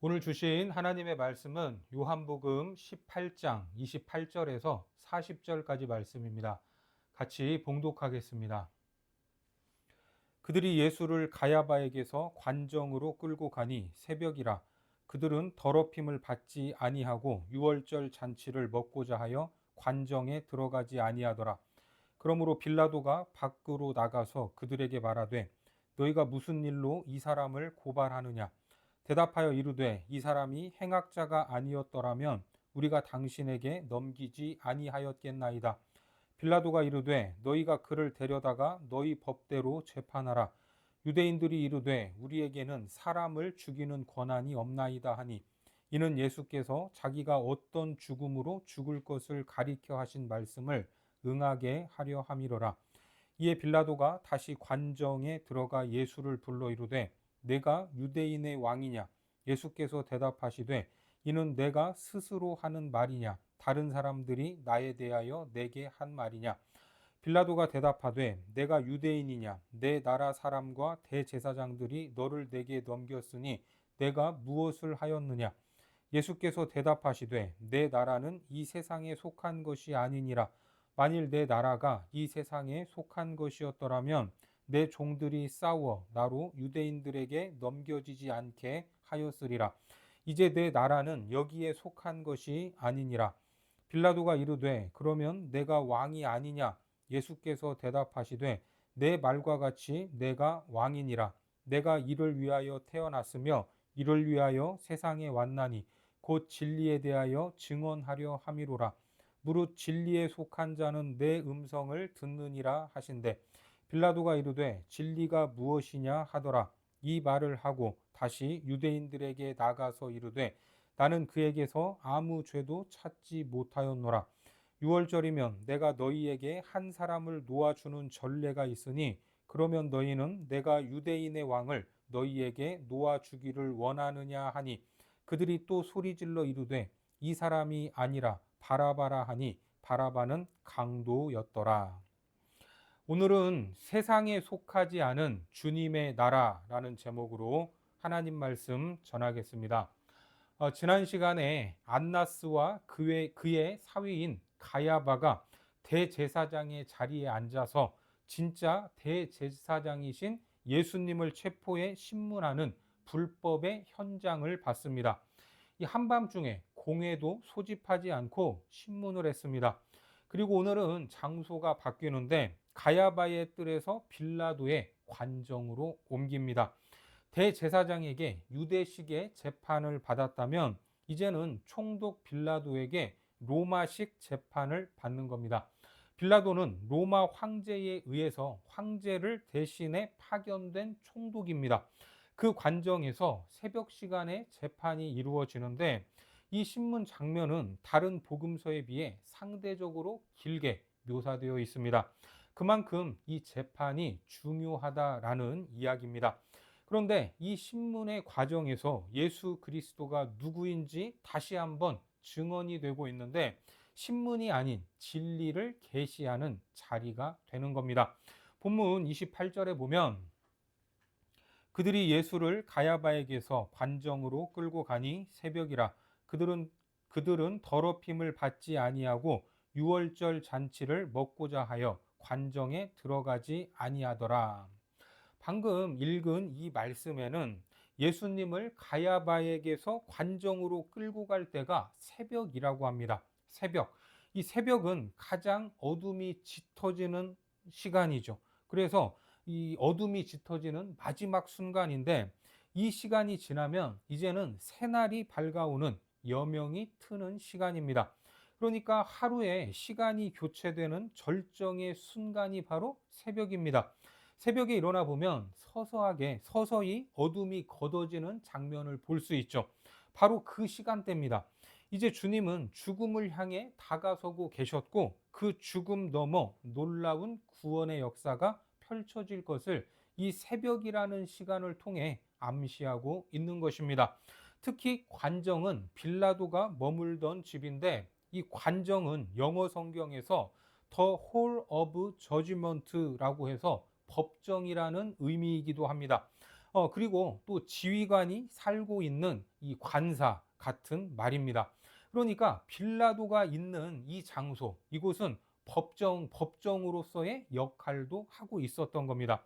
오늘 주신 하나님의 말씀은 요한복음 18장 28절에서 40절까지 말씀입니다. 같이 봉독하겠습니다. 그들이 예수를 가야바에게서 관정으로 끌고 가니 새벽이라. 그들은 더럽힘을 받지 아니하고 유월절 잔치를 먹고자 하여 관정에 들어가지 아니하더라. 그러므로 빌라도가 밖으로 나가서 그들에게 말하되 너희가 무슨 일로 이 사람을 고발하느냐. 대답하여 이르되 이 사람이 행악자가 아니었더라면 우리가 당신에게 넘기지 아니하였겠나이다. 빌라도가 이르되 너희가 그를 데려다가 너희 법대로 재판하라. 유대인들이 이르되 우리에게는 사람을 죽이는 권한이 없나이다 하니 이는 예수께서 자기가 어떤 죽음으로 죽을 것을 가리켜 하신 말씀을 응하게 하려 함이로라. 이에 빌라도가 다시 관정에 들어가 예수를 불러 이르되 내가 유대인의 왕이냐. 예수께서 대답하시되 이는 내가 스스로 하는 말이냐 다른 사람들이 나에 대하여 내게 한 말이냐. 빌라도가 대답하되 내가 유대인이냐. 내 나라 사람과 대제사장들이 너를 내게 넘겼으니 내가 무엇을 하였느냐. 예수께서 대답하시되 내 나라는 이 세상에 속한 것이 아니니라. 만일 내 나라가 이 세상에 속한 것이었더라면 내 종들이 싸워 나로 유대인들에게 넘겨지지 않게 하였으리라. 이제 내 나라는 여기에 속한 것이 아니니라. 빌라도가 이르되 그러면 내가 왕이 아니냐. 예수께서 대답하시되 내 말과 같이 내가 왕이니라. 내가 이를 위하여 태어났으며 이를 위하여 세상에 왔나니 곧 진리에 대하여 증언하려 함이로라. 무릇 진리에 속한 자는 내 음성을 듣느니라 하신대. 빌라도가 이르되 진리가 무엇이냐 하더라. 이 말을 하고 다시 유대인들에게 나가서 이르되 나는 그에게서 아무 죄도 찾지 못하였노라. 유월절이면 내가 너희에게 한 사람을 놓아주는 전례가 있으니 그러면 너희는 내가 유대인의 왕을 너희에게 놓아주기를 원하느냐 하니 그들이 또 소리질러 이르되 이 사람이 아니라 바라바라 하니 바라바는 강도였더라. 오늘은 세상에 속하지 않은 주님의 나라라는 제목으로 하나님 말씀 전하겠습니다. 지난 시간에 안나스와 그의 사위인 가야바가 대제사장의 자리에 앉아서 진짜 대제사장이신 예수님을 체포해 신문하는 불법의 현장을 봤습니다. 이 한밤중에 공회도 소집하지 않고 신문을 했습니다. 그리고 오늘은 장소가 바뀌는데 가야바의 뜰에서 빌라도의 관정으로 옮깁니다. 대제사장에게 유대식의 재판을 받았다면 이제는 총독 빌라도에게 로마식 재판을 받는 겁니다. 빌라도는 로마 황제에 의해서 황제를 대신해 파견된 총독입니다. 그 관정에서 새벽 시간에 재판이 이루어지는데 이 신문 장면은 다른 복음서에 비해 상대적으로 길게 묘사되어 있습니다. 그만큼 이 재판이 중요하다라는 이야기입니다. 그런데 이 신문의 과정에서 예수 그리스도가 누구인지 다시 한번 증언이 되고 있는데 신문이 아닌 진리를 계시하는 자리가 되는 겁니다. 본문 28절에 보면 그들이 예수를 가야바에게서 관정으로 끌고 가니 새벽이라. 그들은 더럽힘을 받지 아니하고 유월절 잔치를 먹고자 하여 관정에 들어가지 아니하더라. 방금 읽은 이 말씀에는 예수님을 가야바에게서 관정으로 끌고 갈 때가 새벽이라고 합니다. 새벽. 이 새벽은 가장 어둠이 짙어지는 시간이죠. 그래서 이 어둠이 짙어지는 마지막 순간인데 이 시간이 지나면 이제는 새날이 밝아오는 여명이 트는 시간입니다. 그러니까 하루에 시간이 교체되는 절정의 순간이 바로 새벽입니다. 새벽에 일어나 보면 서서히 어둠이 걷어지는 장면을 볼 수 있죠. 바로 그 시간대입니다. 이제 주님은 죽음을 향해 다가서고 계셨고 그 죽음 너머 놀라운 구원의 역사가 펼쳐질 것을 이 새벽이라는 시간을 통해 암시하고 있는 것입니다. 특히 관정은 빌라도가 머물던 집인데 이 관정은 영어 성경에서 The Hall of Judgment라고 해서 법정이라는 의미이기도 합니다. 그리고 또 지휘관이 살고 있는 이 관사 같은 말입니다. 그러니까 빌라도가 있는 이 장소, 이곳은 법정으로서의 역할도 하고 있었던 겁니다.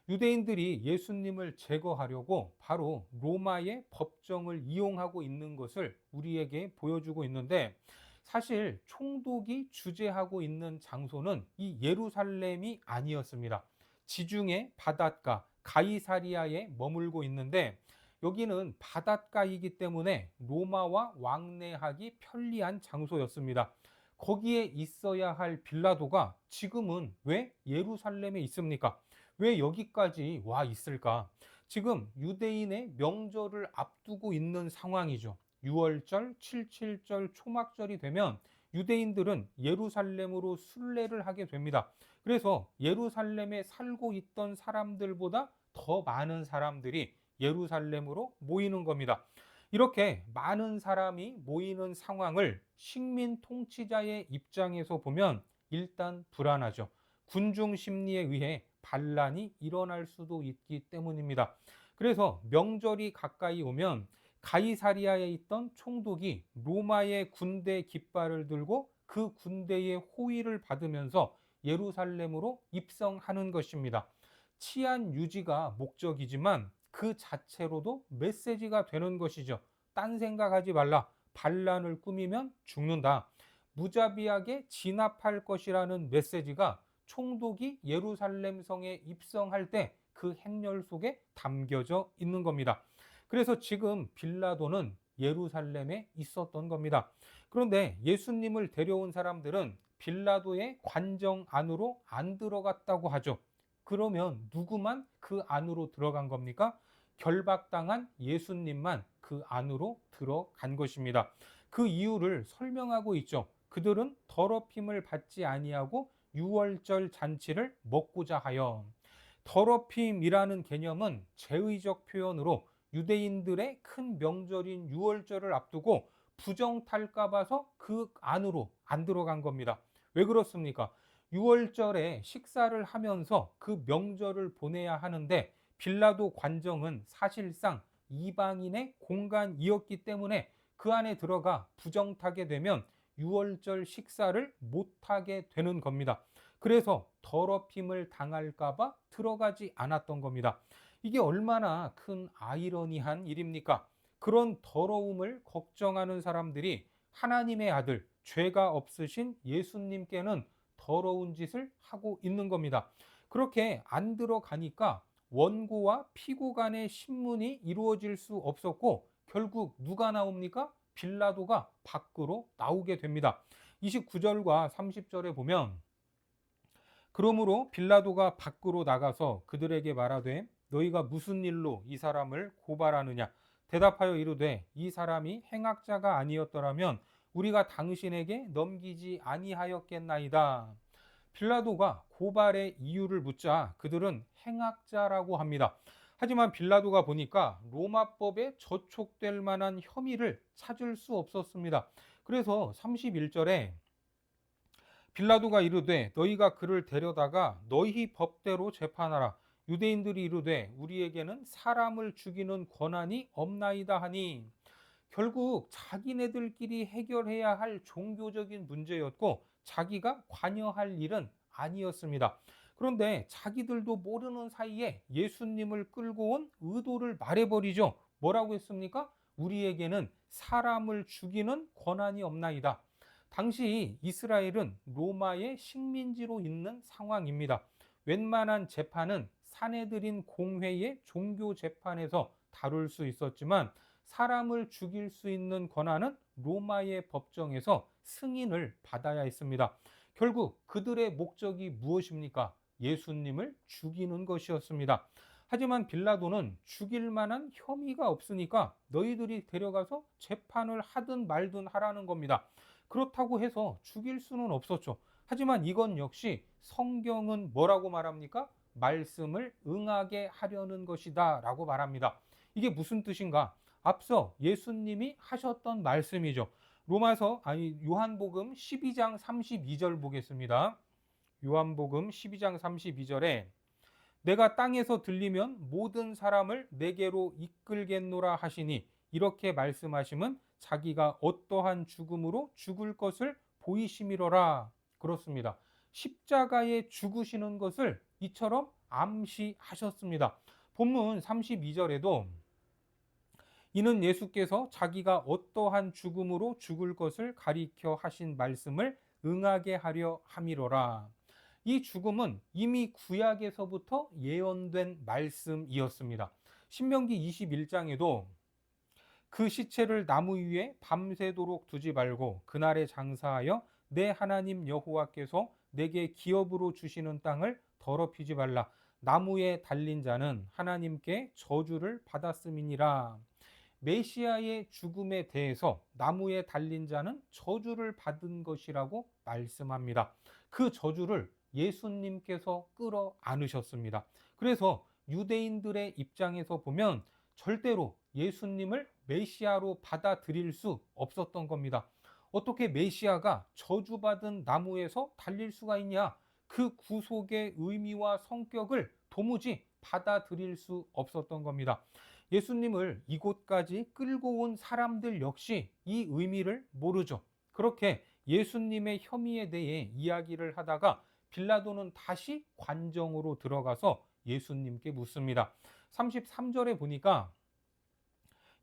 유대인들이 예수님을 제거하려고 바로 로마의 법정을 이용하고 있는 것을 우리에게 보여주고 있는데, 사실 총독이 주재하고 있는 장소는 이 예루살렘이 아니었습니다. 지중해 바닷가 가이사리아에 머물고 있는데, 여기는 바닷가이기 때문에 로마와 왕래하기 편리한 장소였습니다. 거기에 있어야 할 빌라도가 지금은 왜 예루살렘에 있습니까? 왜 여기까지 와 있을까? 지금 유대인의 명절을 앞두고 있는 상황이죠. 6월절, 77절, 초막절이 되면 유대인들은 예루살렘으로 순례를 하게 됩니다. 그래서 예루살렘에 살고 있던 사람들보다 더 많은 사람들이 예루살렘으로 모이는 겁니다. 이렇게 많은 사람이 모이는 상황을 식민 통치자의 입장에서 보면 일단 불안하죠. 군중 심리에 의해 반란이 일어날 수도 있기 때문입니다. 그래서 명절이 가까이 오면 가이사리아에 있던 총독이 로마의 군대 깃발을 들고 그 군대의 호위를 받으면서 예루살렘으로 입성하는 것입니다. 치안 유지가 목적이지만 그 자체로도 메시지가 되는 것이죠. 딴 생각하지 말라. 반란을 꾸미면 죽는다. 무자비하게 진압할 것이라는 메시지가 총독이 예루살렘 성에 입성할 때 그 행렬 속에 담겨져 있는 겁니다. 그래서 지금 빌라도는 예루살렘에 있었던 겁니다. 그런데 예수님을 데려온 사람들은 빌라도의 관정 안으로 안 들어갔다고 하죠. 그러면 누구만 그 안으로 들어간 겁니까? 결박당한 예수님만 그 안으로 들어간 것입니다. 그 이유를 설명하고 있죠. 그들은 더럽힘을 받지 아니하고 유월절 잔치를 먹고자 하여. 더럽힘이라는 개념은 제의적 표현으로 유대인들의 큰 명절인 유월절을 앞두고 부정탈까 봐서 그 안으로 안 들어간 겁니다. 왜 그렇습니까? 유월절에 식사를 하면서 그 명절을 보내야 하는데 빌라도 관정은 사실상 이방인의 공간이었기 때문에 그 안에 들어가 부정타게 되면 유월절 식사를 못하게 되는 겁니다. 그래서 더럽힘을 당할까봐 들어가지 않았던 겁니다. 이게 얼마나 큰 아이러니한 일입니까? 그런 더러움을 걱정하는 사람들이 하나님의 아들, 죄가 없으신 예수님께는 더러운 짓을 하고 있는 겁니다. 그렇게 안 들어가니까 원고와 피고 간의 신문이 이루어질 수 없었고, 결국 누가 나옵니까? 빌라도가 밖으로 나오게 됩니다. 29절과 30절에 보면, 그러므로 빌라도가 밖으로 나가서 그들에게 말하되 너희가 무슨 일로 이 사람을 고발하느냐? 대답하여 이르되 이 사람이 행악자가 아니었더라면 우리가 당신에게 넘기지 아니하였겠나이다. 빌라도가 고발의 이유를 묻자 그들은 행악자라고 합니다. 하지만 빌라도가 보니까 로마법에 저촉될 만한 혐의를 찾을 수 없었습니다. 그래서 31절에 빌라도가 이르되 너희가 그를 데려다가 너희 법대로 재판하라. 유대인들이 이르되 우리에게는 사람을 죽이는 권한이 없나이다 하니, 결국 자기네들끼리 해결해야 할 종교적인 문제였고 자기가 관여할 일은 아니었습니다. 그런데 자기들도 모르는 사이에 예수님을 끌고 온 의도를 말해버리죠. 뭐라고 했습니까? 우리에게는 사람을 죽이는 권한이 없나이다. 당시 이스라엘은 로마의 식민지로 있는 상황입니다. 웬만한 재판은 사내들인 공회의 종교 재판에서 다룰 수 있었지만 사람을 죽일 수 있는 권한은 로마의 법정에서 승인을 받아야 했습니다. 결국 그들의 목적이 무엇입니까? 예수님을 죽이는 것이었습니다. 하지만 빌라도는 죽일 만한 혐의가 없으니까 너희들이 데려가서 재판을 하든 말든 하라는 겁니다. 그렇다고 해서 죽일 수는 없었죠. 하지만 이건 역시 성경은 뭐라고 말합니까? 말씀을 응하게 하려는 것이다 라고 말합니다. 이게 무슨 뜻인가? 앞서 예수님이 하셨던 말씀이죠. 요한복음 12장 32절 보겠습니다. 요한복음 12장 32절에 내가 땅에서 들리면 모든 사람을 내게로 이끌겠노라 하시니, 이렇게 말씀하심은 자기가 어떠한 죽음으로 죽을 것을 보이심이로라. 그렇습니다. 십자가에 죽으시는 것을 이처럼 암시하셨습니다. 본문 32절에도 이는 예수께서 자기가 어떠한 죽음으로 죽을 것을 가리켜 하신 말씀을 응하게 하려 함이로라. 이 죽음은 이미 구약에서부터 예언된 말씀이었습니다. 신명기 21장에도 그 시체를 나무 위에 밤새도록 두지 말고 그날에 장사하여 내 하나님 여호와께서 내게 기업으로 주시는 땅을 더럽히지 말라. 나무에 달린 자는 하나님께 저주를 받았음이니라. 메시아의 죽음에 대해서 나무에 달린 자는 저주를 받은 것이라고 말씀합니다. 그 저주를 예수님께서 끌어 안으셨습니다. 그래서 유대인들의 입장에서 보면 절대로 예수님을 메시아로 받아들일 수 없었던 겁니다. 어떻게 메시아가 저주받은 나무에서 달릴 수가 있냐? 그 구속의 의미와 성격을 도무지 받아들일 수 없었던 겁니다. 예수님을 이곳까지 끌고 온 사람들 역시 이 의미를 모르죠. 그렇게 예수님의 혐의에 대해 이야기를 하다가 빌라도는 다시 관정으로 들어가서 예수님께 묻습니다. 33절에 보니까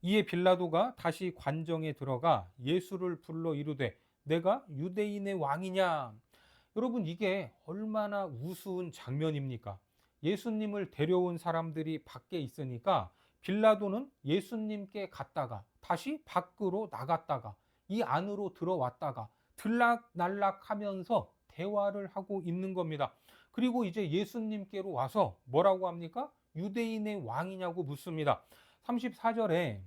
이에 빌라도가 다시 관정에 들어가 예수를 불러 이르되 내가 유대인의 왕이냐? 여러분, 이게 얼마나 우스운 장면입니까? 예수님을 데려온 사람들이 밖에 있으니까 빌라도는 예수님께 갔다가 다시 밖으로 나갔다가 이 안으로 들어왔다가 들락날락 하면서 대화를 하고 있는 겁니다. 그리고 이제 예수님께로 와서 뭐라고 합니까? 유대인의 왕이냐고 묻습니다. 34절에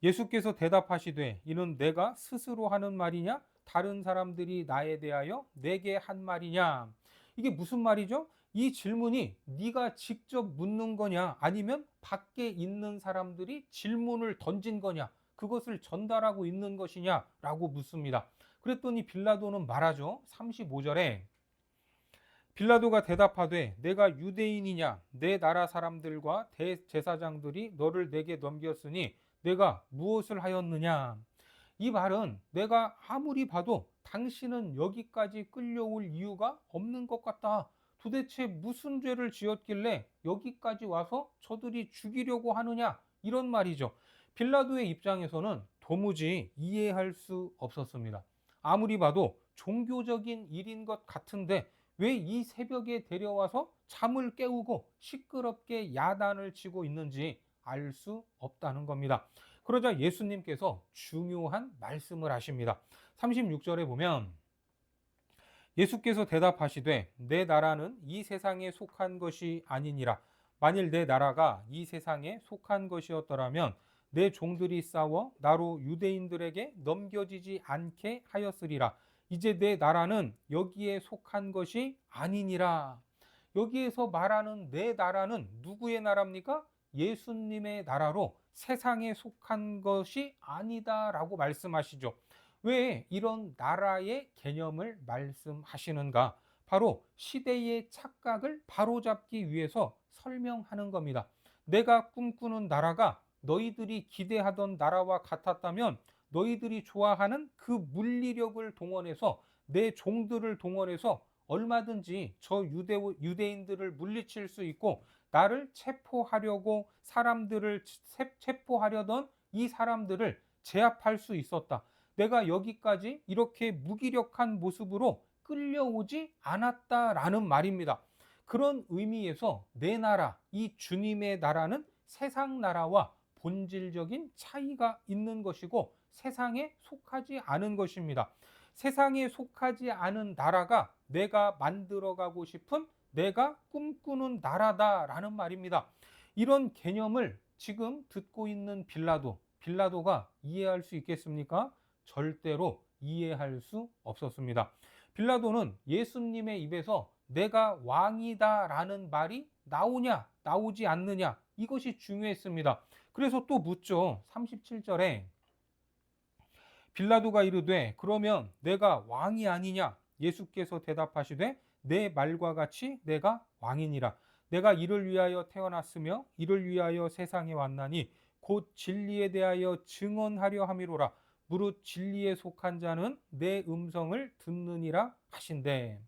예수께서 대답하시되 이는 내가 스스로 하는 말이냐? 다른 사람들이 나에 대하여 내게 한 말이냐? 이게 무슨 말이죠? 이 질문이 네가 직접 묻는 거냐? 아니면 밖에 있는 사람들이 질문을 던진 거냐? 그것을 전달하고 있는 것이냐? 라고 묻습니다. 그랬더니 빌라도는 말하죠. 35절에 빌라도가 대답하되 내가 유대인이냐? 내 나라 사람들과 대제사장들이 너를 내게 넘겼으니 내가 무엇을 하였느냐? 이 말은 내가 아무리 봐도 당신은 여기까지 끌려올 이유가 없는 것 같다. 도대체 무슨 죄를 지었길래 여기까지 와서 저들이 죽이려고 하느냐? 이런 말이죠. 빌라도의 입장에서는 도무지 이해할 수 없었습니다. 아무리 봐도 종교적인 일인 것 같은데 왜 이 새벽에 데려와서 잠을 깨우고 시끄럽게 야단을 치고 있는지 알 수 없다는 겁니다. 그러자 예수님께서 중요한 말씀을 하십니다. 36절에 보면 예수께서 대답하시되 내 나라는 이 세상에 속한 것이 아니니라. 만일 내 나라가 이 세상에 속한 것이었더라면 내 종들이 싸워 나로 유대인들에게 넘겨지지 않게 하였으리라. 이제 내 나라는 여기에 속한 것이 아니니라. 여기에서 말하는 내 나라는 누구의 나라입니까? 예수님의 나라로 세상에 속한 것이 아니다라고 말씀하시죠. 왜 이런 나라의 개념을 말씀하시는가? 바로 시대의 착각을 바로잡기 위해서 설명하는 겁니다. 내가 꿈꾸는 나라가 너희들이 기대하던 나라와 같았다면 너희들이 좋아하는 그 물리력을 동원해서 내 종들을 동원해서 얼마든지 저 유대인들을 물리칠 수 있고 나를 체포하려고 사람들을 체포하려던 이 사람들을 제압할 수 있었다. 내가 여기까지 이렇게 무기력한 모습으로 끌려오지 않았다라는 말입니다. 그런 의미에서 내 나라, 이 주님의 나라는 세상 나라와 본질적인 차이가 있는 것이고 세상에 속하지 않은 것입니다. 세상에 속하지 않은 나라가 내가 만들어가고 싶은 내가 꿈꾸는 나라다라는 말입니다. 이런 개념을 지금 듣고 있는 빌라도가 이해할 수 있겠습니까? 절대로 이해할 수 없었습니다. 빌라도는 예수님의 입에서 내가 왕이다라는 말이 나오냐, 나오지 않느냐, 이것이 중요했습니다. 그래서 또 묻죠. 37절에 빌라도가 이르되 그러면 내가 왕이 아니냐? 예수께서 대답하시되 내 말과 같이 내가 왕이니라. 내가 이를 위하여 태어났으며 이를 위하여 세상에 왔나니 곧 진리에 대하여 증언하려 함이로라. 무릇 진리에 속한 자는 내 음성을 듣느니라 하신대.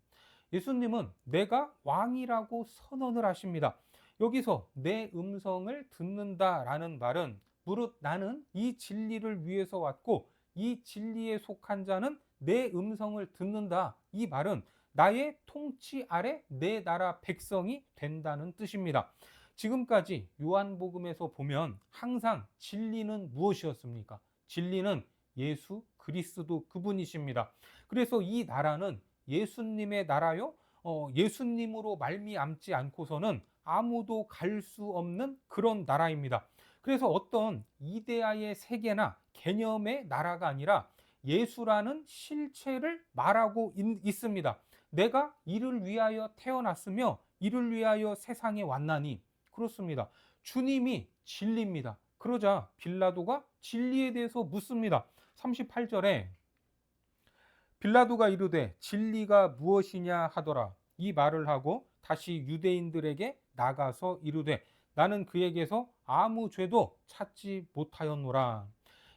예수님은 내가 왕이라고 선언을 하십니다. 여기서 내 음성을 듣는다라는 말은 무릇 나는 이 진리를 위해서 왔고 이 진리에 속한 자는 내 음성을 듣는다. 이 말은 나의 통치 아래 내 나라 백성이 된다는 뜻입니다. 지금까지 요한복음에서 보면 항상 진리는 무엇이었습니까? 진리는 예수 그리스도 그분이십니다. 그래서 이 나라는 예수님의 나라요. 예수님으로 말미암지 않고서는 아무도 갈 수 없는 그런 나라입니다. 그래서 어떤 이데아의 세계나 개념의 나라가 아니라 예수라는 실체를 말하고 있습니다. 내가 이를 위하여 태어났으며 이를 위하여 세상에 왔나니. 그렇습니다. 주님이 진리입니다. 그러자 빌라도가 진리에 대해서 묻습니다. 38절에 빌라도가 이르되 진리가 무엇이냐 하더라. 이 말을 하고 다시 유대인들에게 나가서 이르되 나는 그에게서 아무 죄도 찾지 못하였노라.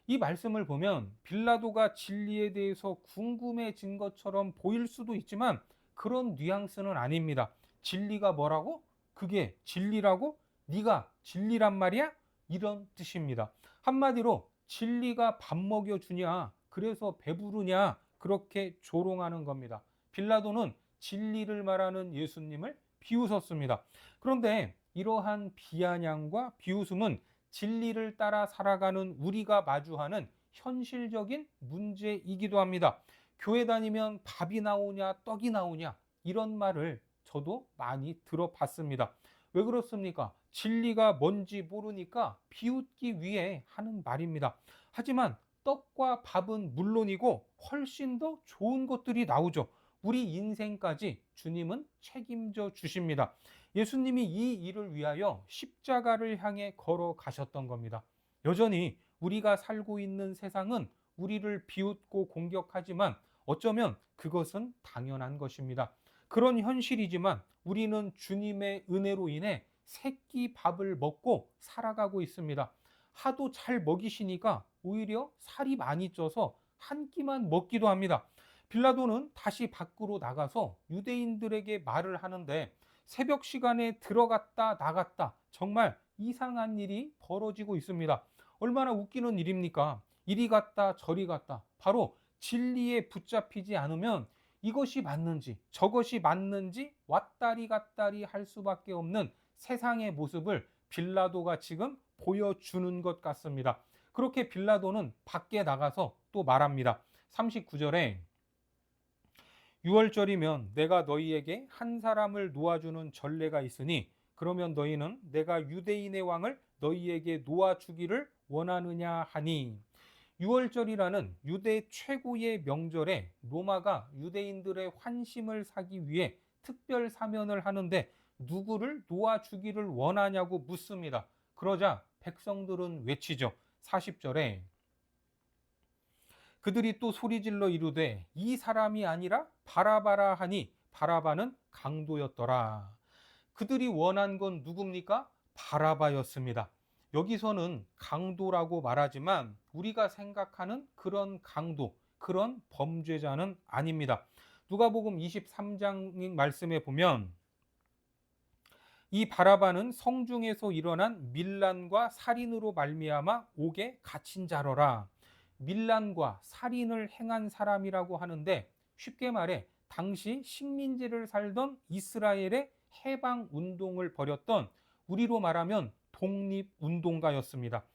이 말씀을 보면 빌라도가 진리에 대해서 궁금해진 것처럼 보일 수도 있지만 그런 뉘앙스는 아닙니다. 진리가 뭐라고? 그게 진리라고? 네가 진리란 말이야? 이런 뜻입니다. 한마디로 진리가 밥 먹여주냐? 그래서 배부르냐? 그렇게 조롱하는 겁니다. 빌라도는 진리를 말하는 예수님을 비웃었습니다. 그런데 이러한 비아냥과 비웃음은 진리를 따라 살아가는 우리가 마주하는 현실적인 문제이기도 합니다. 교회 다니면 밥이 나오냐 떡이 나오냐 이런 말을 저도 많이 들어봤습니다. 왜 그렇습니까? 진리가 뭔지 모르니까 비웃기 위해 하는 말입니다. 하지만 떡과 밥은 물론이고 훨씬 더 좋은 것들이 나오죠. 우리 인생까지 주님은 책임져 주십니다. 예수님이 이 일을 위하여 십자가를 향해 걸어가셨던 겁니다. 여전히 우리가 살고 있는 세상은 우리를 비웃고 공격하지만 어쩌면 그것은 당연한 것입니다. 그런 현실이지만 우리는 주님의 은혜로 인해 새끼 밥을 먹고 살아가고 있습니다. 하도 잘 먹이시니까 오히려 살이 많이 쪄서 한 끼만 먹기도 합니다. 빌라도는 다시 밖으로 나가서 유대인들에게 말을 하는데 새벽 시간에 들어갔다 나갔다 정말 이상한 일이 벌어지고 있습니다. 얼마나 웃기는 일입니까? 이리 갔다 저리 갔다. 바로 진리에 붙잡히지 않으면 이것이 맞는지 저것이 맞는지 왔다리 갔다리 할 수밖에 없는 세상의 모습을 빌라도가 지금 보여주는 것 같습니다. 그렇게 빌라도는 밖에 나가서 또 말합니다. 39절에 6월절이면 내가 너희에게 한 사람을 놓아주는 전례가 있으니 그러면 너희는 내가 유대인의 왕을 너희에게 놓아주기를 원하느냐 하니 6월절이라는 유대 최고의 명절에 로마가 유대인들의 환심을 사기 위해 특별 사면을 하는데 누구를 놓아주기를 원하냐고 묻습니다. 그러자 백성들은 외치죠. 40절에 그들이 또 소리질러 이르되 이 사람이 아니라 바라바라 하니 바라바는 강도였더라. 그들이 원한 건 누굽니까? 바라바였습니다. 여기서는 강도라고 말하지만 우리가 생각하는 그런 강도, 그런 범죄자는 아닙니다. 누가복음 23장 말씀에 보면 이 바라바는 성중에서 일어난 밀란과 살인으로 말미암아 옥에 갇힌 자로라. 밀란과 살인을 행한 사람이라고 하는데 쉽게 말해 당시 식민지를 살던 이스라엘의 해방 운동을 벌였던 우리로 말하면 독립운동가였습니다.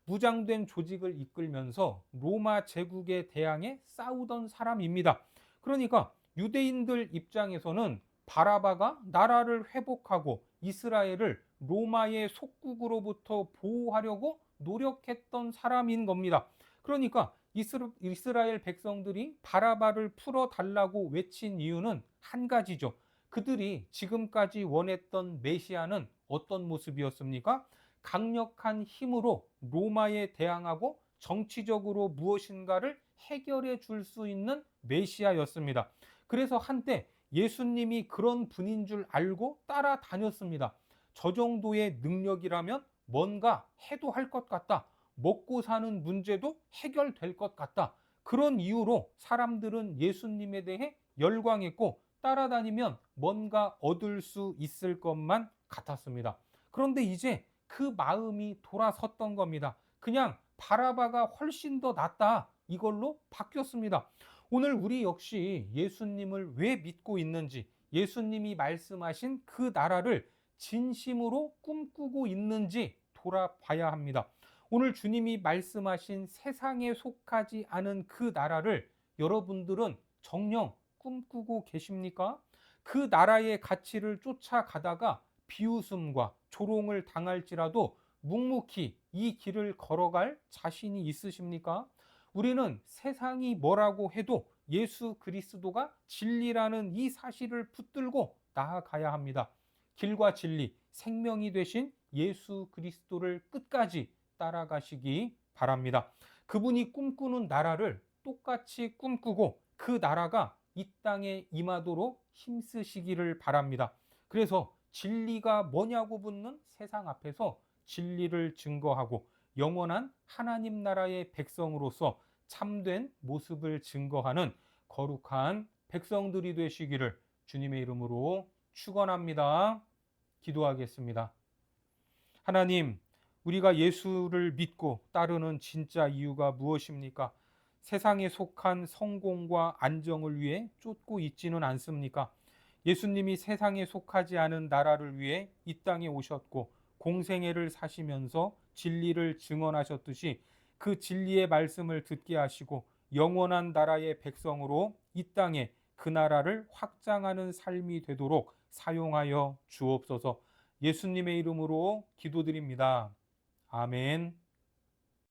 무장된 조직을 이끌면서 로마 제국에 대항해 싸우던 사람입니다. 그러니까 유대인들 입장에서는 바라바가 나라를 회복하고 이스라엘을 로마의 속국으로부터 보호하려고 노력했던 사람인 겁니다. 그러니까 이스라엘 백성들이 바라바를 풀어달라고 외친 이유는 한 가지죠. 그들이 지금까지 원했던 메시아는 어떤 모습이었습니까? 강력한 힘으로 로마에 대항하고 정치적으로 무엇인가를 해결해 줄 수 있는 메시아였습니다. 그래서 한때 예수님이 그런 분인 줄 알고 따라다녔습니다. 저 정도의 능력이라면 뭔가 해도 할 것 같다. 먹고 사는 문제도 해결될 것 같다. 그런 이유로 사람들은 예수님에 대해 열광했고 따라다니면 뭔가 얻을 수 있을 것만 같았습니다. 그런데 이제 그 마음이 돌아섰던 겁니다. 그냥 바라바가 훨씬 더 낫다. 이걸로 바뀌었습니다. 오늘 우리 역시 예수님을 왜 믿고 있는지, 예수님이 말씀하신 그 나라를 진심으로 꿈꾸고 있는지 돌아봐야 합니다. 오늘 주님이 말씀하신 세상에 속하지 않은 그 나라를 여러분들은 정녕 꿈꾸고 계십니까? 그 나라의 가치를 쫓아가다가 비웃음과 조롱을 당할지라도 묵묵히 이 길을 걸어갈 자신이 있으십니까? 우리는 세상이 뭐라고 해도 예수 그리스도가 진리라는 이 사실을 붙들고 나아가야 합니다. 길과 진리, 생명이 되신 예수 그리스도를 끝까지 따라가시기 바랍니다. 그분이 꿈꾸는 나라를 똑같이 꿈꾸고 그 나라가 이 땅에 임하도록 힘쓰시기를 바랍니다. 그래서 진리가 뭐냐고 묻는 세상 앞에서 진리를 증거하고 영원한 하나님 나라의 백성으로서 참된 모습을 증거하는 거룩한 백성들이 되시기를 주님의 이름으로 축원합니다. 기도하겠습니다. 하나님, 우리가 예수를 믿고 따르는 진짜 이유가 무엇입니까? 세상에 속한 성공과 안정을 위해 쫓고 있지는 않습니까? 예수님이 세상에 속하지 않은 나라를 위해 이 땅에 오셨고 공생애를 사시면서 진리를 증언하셨듯이 그 진리의 말씀을 듣게 하시고 영원한 나라의 백성으로 이 땅에 그 나라를 확장하는 삶이 되도록 사용하여 주옵소서. 예수님의 이름으로 기도드립니다. 아멘.